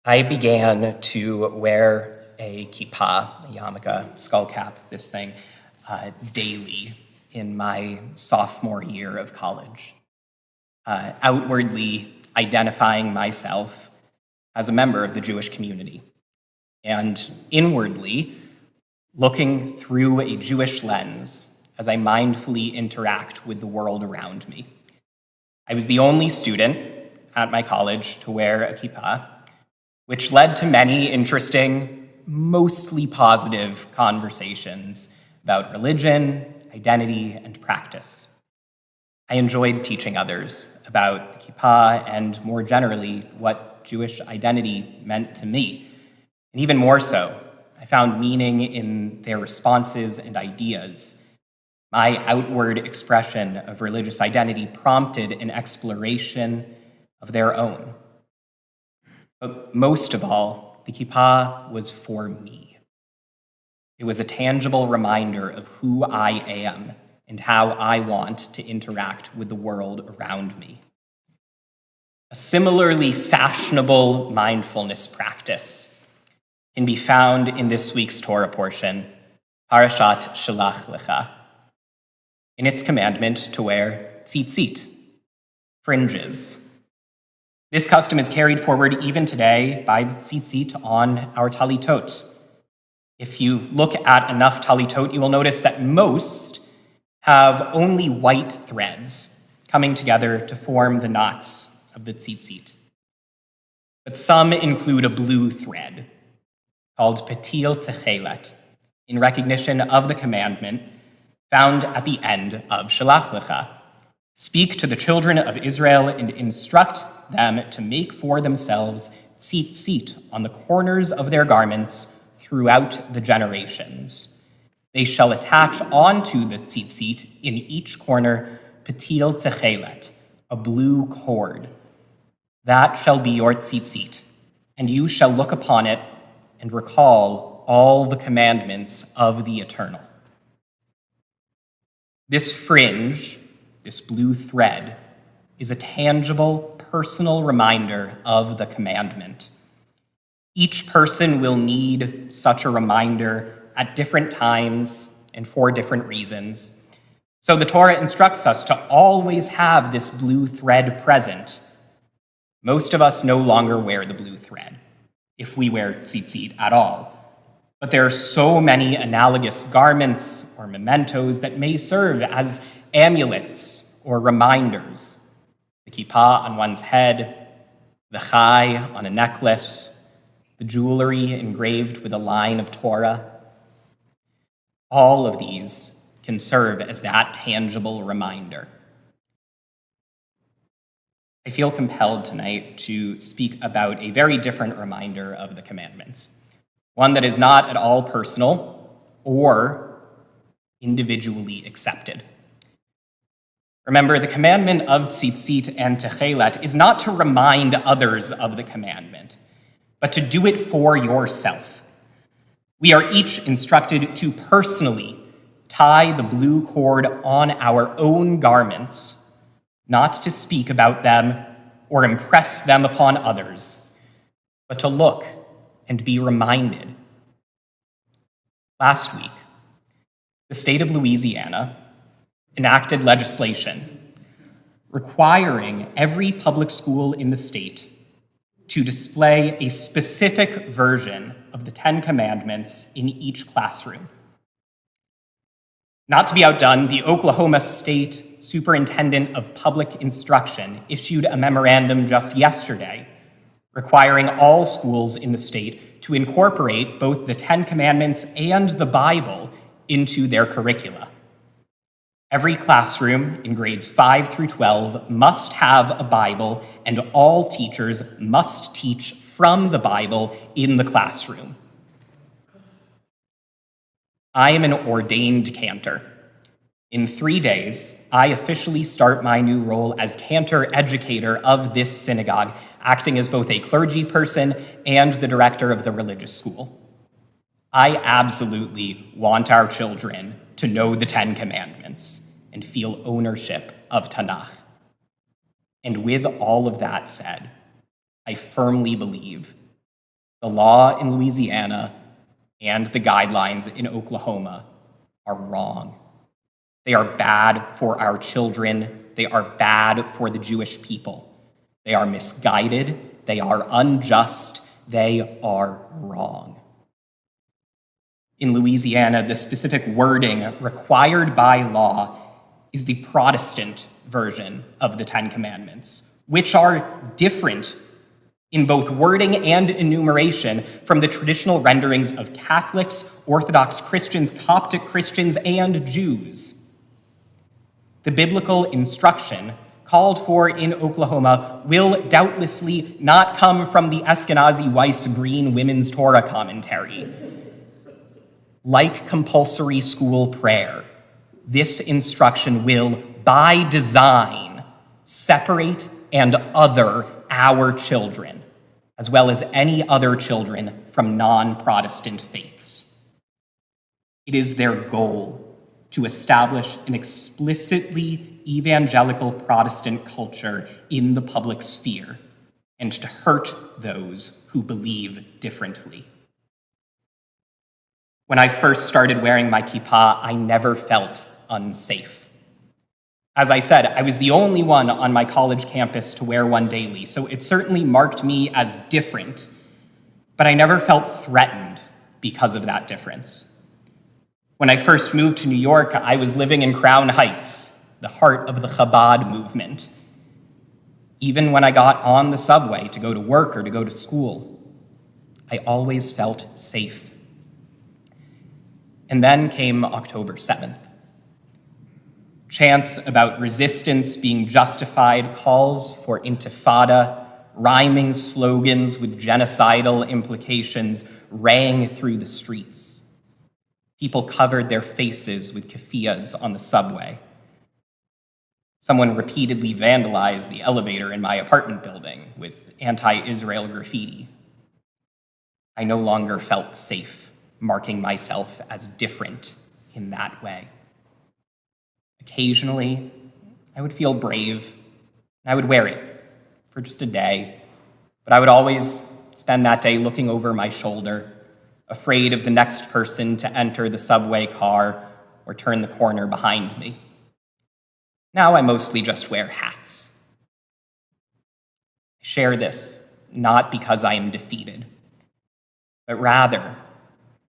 I began to wear a kippah, a yarmulke, skull cap, this thing, daily in my sophomore year of college, outwardly identifying myself as a member of the Jewish community, and inwardly looking through a Jewish lens as I mindfully interact with the world around me. I was the only student at my college to wear a kippah, which led to many interesting, mostly positive conversations about religion, identity, and practice. I enjoyed teaching others about the kippah and, more generally, what Jewish identity meant to me. And even more so, I found meaning in their responses and ideas. My outward expression of religious identity prompted an exploration of their own. But most of all, the kippah was for me. It was a tangible reminder of who I am and how I want to interact with the world around me. A similarly fashionable mindfulness practice can be found in this week's Torah portion, Parashat Shelach Lecha, in its commandment to wear tzitzit, fringes. This custom is carried forward even today by tzitzit on our talitot. If you look at enough talitot, you will notice that most have only white threads coming together to form the knots of the tzitzit. But some include a blue thread called patil techelet in recognition of the commandment found at the end of Shelach Lecha. Speak to the children of Israel and instruct them to make for themselves tzitzit on the corners of their garments throughout the generations. They shall attach onto the tzitzit in each corner patil techelet, a blue cord. That shall be your tzitzit, and you shall look upon it and recall all the commandments of the Eternal. This fringe, this blue thread, is a tangible, personal reminder of the commandment. Each person will need such a reminder at different times and for different reasons. So the Torah instructs us to always have this blue thread present. Most of us no longer wear the blue thread, if we wear tzitzit at all. But there are so many analogous garments or mementos that may serve as amulets or reminders. The kippah on one's head, the chai on a necklace, the jewelry engraved with a line of Torah. All of these can serve as that tangible reminder. I feel compelled tonight to speak about a very different reminder of the commandments, one that is not at all personal or individually accepted. Remember, the commandment of tzitzit and techelet is not to remind others of the commandment, but to do it for yourself. We are each instructed to personally tie the blue cord on our own garments, not to speak about them or impress them upon others, but to look and be reminded. Last week, the state of Louisiana enacted legislation requiring every public school in the state to display a specific version of the Ten Commandments in each classroom. Not to be outdone, the Oklahoma State Superintendent of Public Instruction issued a memorandum just yesterday requiring all schools in the state to incorporate both the Ten Commandments and the Bible into their curricula. Every classroom in grades 5 through 12 must have a Bible, and all teachers must teach from the Bible in the classroom. I am an ordained cantor. In 3 days, I officially start my new role as cantor educator of this synagogue, acting as both a clergy person and the director of the religious school. I absolutely want our children to know the Ten Commandments and feel ownership of Tanakh. And with all of that said, I firmly believe The law in Louisiana and the guidelines in Oklahoma are wrong. They are bad for our children. They are bad for the Jewish people. They are misguided. They are unjust. They are wrong. In Louisiana, the specific wording required by law is the Protestant version of the Ten Commandments, which are different in both wording and enumeration from the traditional renderings of Catholics, Orthodox Christians, Coptic Christians, and Jews. The biblical instruction called for in Oklahoma will doubtlessly not come from the Ashkenazi Weiss Green Women's Torah commentary. Like compulsory school prayer, this instruction will, by design, separate and other our children, as well as any other children from non-Protestant faiths. It is their goal to establish an explicitly evangelical Protestant culture in the public sphere and to hurt those who believe differently. When I first started wearing my kippah, I never felt unsafe. As I said, I was the only one on my college campus to wear one daily, so it certainly marked me as different, but I never felt threatened because of that difference. When I first moved to New York, I was living in Crown Heights, the heart of the Chabad movement. Even when I got on the subway to go to work or to go to school, I always felt safe. And then came October 7th. Chants about resistance being justified, calls for intifada, rhyming slogans with genocidal implications rang through the streets. People covered their faces with keffiyehs on the subway. Someone repeatedly vandalized the elevator in my apartment building with anti-Israel graffiti. I no longer felt safe, marking myself as different in that way. Occasionally, I would feel brave, and I would wear it for just a day, but I would always spend that day looking over my shoulder, afraid of the next person to enter the subway car or turn the corner behind me. Now I mostly just wear hats. I share this not because I am defeated, but rather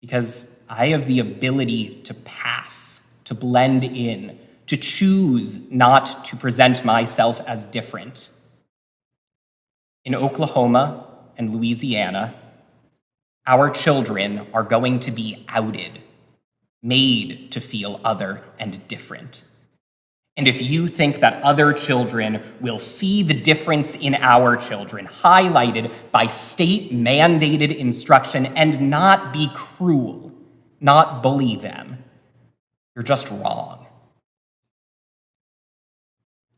because I have the ability to pass, to blend in, to choose not to present myself as different. In Oklahoma and Louisiana, our children are going to be outed, made to feel other and different. And if you think that other children will see the difference in our children highlighted by state-mandated instruction and not be cruel, not bully them, you're just wrong.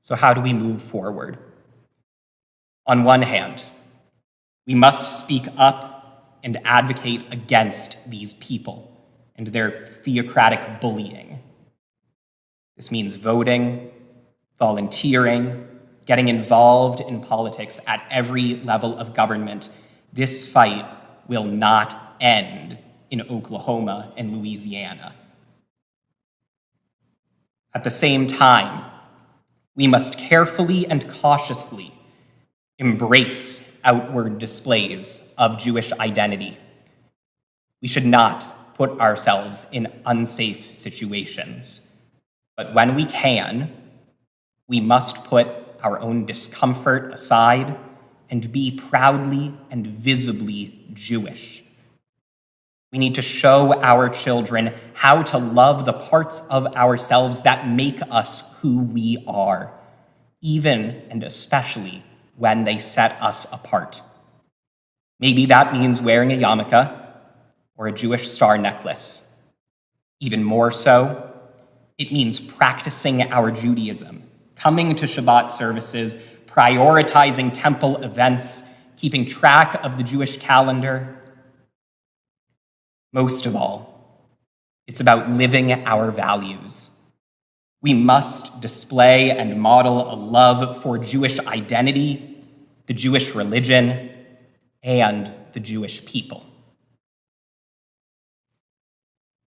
So how do we move forward? On one hand, we must speak up and advocate against these people and their theocratic bullying. This means voting, volunteering, getting involved in politics at every level of government. This fight will not end in Oklahoma and Louisiana. At the same time, we must carefully and cautiously embrace outward displays of Jewish identity. We should not put ourselves in unsafe situations. But when we can, we must put our own discomfort aside and be proudly and visibly Jewish. We need to show our children how to love the parts of ourselves that make us who we are, even and especially when they set us apart. Maybe that means wearing a yarmulke or a Jewish star necklace. Even more so, it means practicing our Judaism, coming to Shabbat services, prioritizing temple events, keeping track of the Jewish calendar. Most of all, it's about living our values. We must display and model a love for Jewish identity, the Jewish religion, and the Jewish people.